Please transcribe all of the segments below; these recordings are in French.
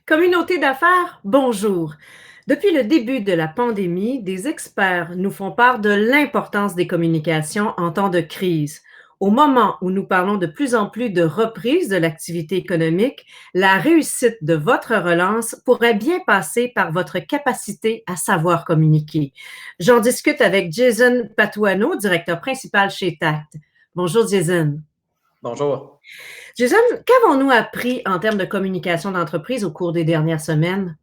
Communauté d'affaires, bonjour. Depuis le début de la pandémie, des experts nous font part de l'importance des communications en temps de crise. Au moment où nous parlons de plus en plus de reprise de l'activité économique, la réussite de votre relance pourrait bien passer par votre capacité à savoir communiquer. J'en discute avec Jason Patuano, directeur principal chez Tact. Bonjour Jason. Bonjour. Jason, qu'avons-nous appris en termes de communication d'entreprise au cours des dernières semaines?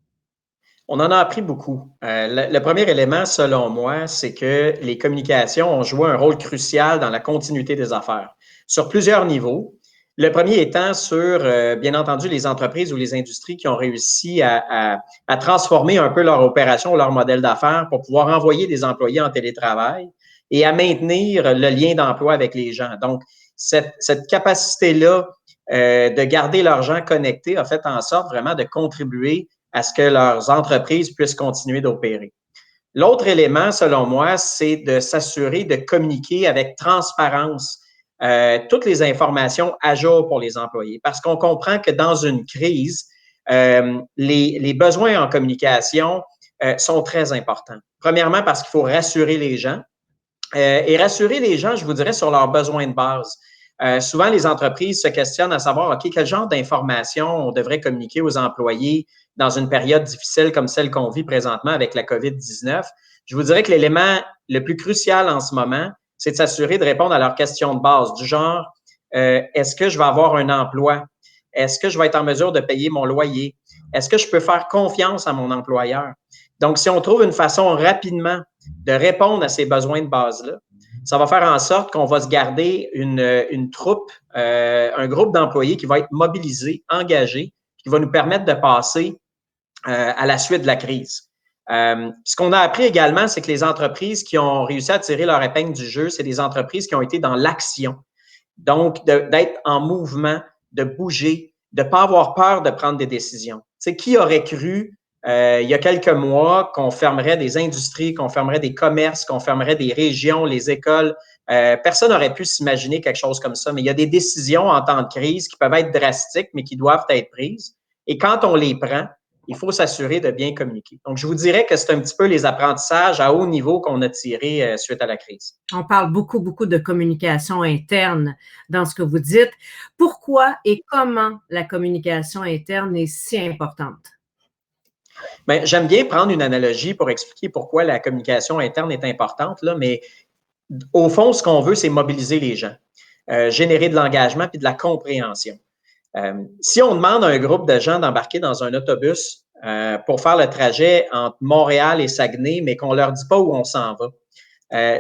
On en a appris beaucoup. Le premier élément, selon moi, c'est que les communications ont joué un rôle crucial dans la continuité des affaires, sur plusieurs niveaux. Le premier étant sur, bien entendu, les entreprises ou les industries qui ont réussi à transformer un peu leur opération, leur modèle d'affaires pour pouvoir envoyer des employés en télétravail et à maintenir le lien d'emploi avec les gens. Donc, cette capacité-là de garder leurs gens connectés a fait en sorte vraiment de contribuer à ce que leurs entreprises puissent continuer d'opérer. L'autre élément, selon moi, c'est de s'assurer de communiquer avec transparence toutes les informations à jour pour les employés. Parce qu'on comprend que dans une crise, les besoins en communication sont très importants. Premièrement, parce qu'il faut rassurer les gens. Et rassurer les gens, je vous dirais, sur leurs besoins de base. Souvent, les entreprises se questionnent à savoir, OK, quel genre d'informations on devrait communiquer aux employés dans une période difficile comme celle qu'on vit présentement avec la COVID-19. Je vous dirais que l'élément le plus crucial en ce moment, c'est de s'assurer de répondre à leurs questions de base, du genre, est-ce que je vais avoir un emploi? Est-ce que je vais être en mesure de payer mon loyer? Est-ce que je peux faire confiance à mon employeur? Donc, si on trouve une façon rapidement de répondre à ces besoins de base-là, ça va faire en sorte qu'on va se garder une troupe, un groupe d'employés qui va être mobilisé, engagé, qui va nous permettre de passer à la suite de la crise. Ce qu'on a appris également, c'est que les entreprises qui ont réussi à tirer leur épingle du jeu, c'est des entreprises qui ont été dans l'action. Donc, d'être en mouvement, de bouger, de ne pas avoir peur de prendre des décisions. Tu sais, qui aurait cru il y a quelques mois qu'on fermerait des industries, qu'on fermerait des commerces, qu'on fermerait des régions, les écoles? Personne n'aurait pu s'imaginer quelque chose comme ça, mais il y a des décisions en temps de crise qui peuvent être drastiques, mais qui doivent être prises. Et quand on les prend, il faut s'assurer de bien communiquer. Donc, je vous dirais que c'est un petit peu les apprentissages à haut niveau qu'on a tirés suite à la crise. On parle beaucoup de communication interne dans ce que vous dites. Pourquoi et comment la communication interne est si importante? Bien, j'aime bien prendre une analogie pour expliquer pourquoi la communication interne est importante, là, mais au fond, ce qu'on veut, c'est mobiliser les gens, générer de l'engagement puis de la compréhension. Si on demande à un groupe de gens d'embarquer dans un autobus pour faire le trajet entre Montréal et Saguenay, mais qu'on ne leur dit pas où on s'en va,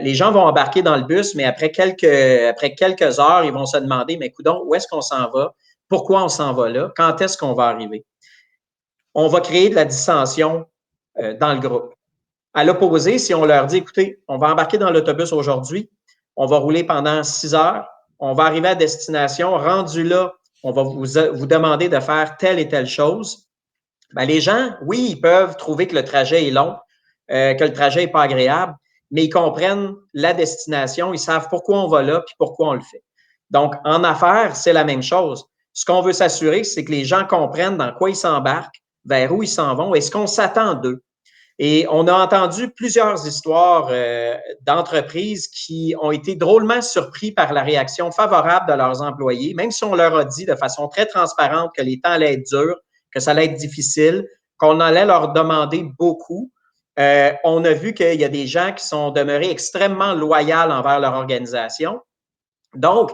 les gens vont embarquer dans le bus, mais après quelques heures, ils vont se demander, mais coudonc, où est-ce qu'on s'en va? Pourquoi on s'en va là? Quand est-ce qu'on va arriver? On va créer de la dissension dans le groupe. À l'opposé, si on leur dit, écoutez, on va embarquer dans l'autobus aujourd'hui, on va rouler pendant 6 heures, on va arriver à destination, rendu là, on va vous demander de faire telle et telle chose. Bien, les gens, oui, ils peuvent trouver que le trajet est long, que le trajet n'est pas agréable, mais ils comprennent la destination, ils savent pourquoi on va là, puis pourquoi on le fait. Donc, en affaires, c'est la même chose. Ce qu'on veut s'assurer, c'est que les gens comprennent dans quoi ils s'embarquent, vers où ils s'en vont et ce qu'on s'attend d'eux. Et on a entendu plusieurs histoires d'entreprises qui ont été drôlement surpris par la réaction favorable de leurs employés, même si on leur a dit de façon très transparente que les temps allaient être durs, que ça allait être difficile, qu'on allait leur demander beaucoup. On a vu qu'il y a des gens qui sont demeurés extrêmement loyaux envers leur organisation. Donc,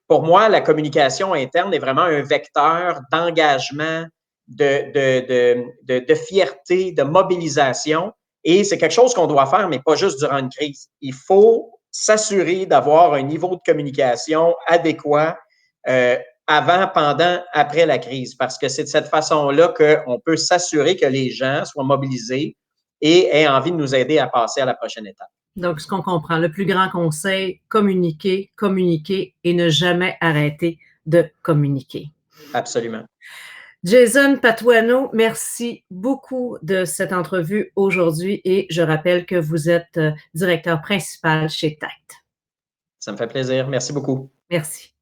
pour moi, la communication interne est vraiment un vecteur d'engagement, de fierté, de mobilisation. Et c'est quelque chose qu'on doit faire, mais pas juste durant une crise. Il faut s'assurer d'avoir un niveau de communication adéquat avant, pendant, après la crise, parce que c'est de cette façon-là qu'on peut s'assurer que les gens soient mobilisés et aient envie de nous aider à passer à la prochaine étape. Donc, ce qu'on comprend, le plus grand conseil, communiquer, communiquer et ne jamais arrêter de communiquer. Absolument. Jason Patuano, merci beaucoup de cette entrevue aujourd'hui et je rappelle que vous êtes directeur principal chez Tact. Ça me fait plaisir. Merci beaucoup. Merci.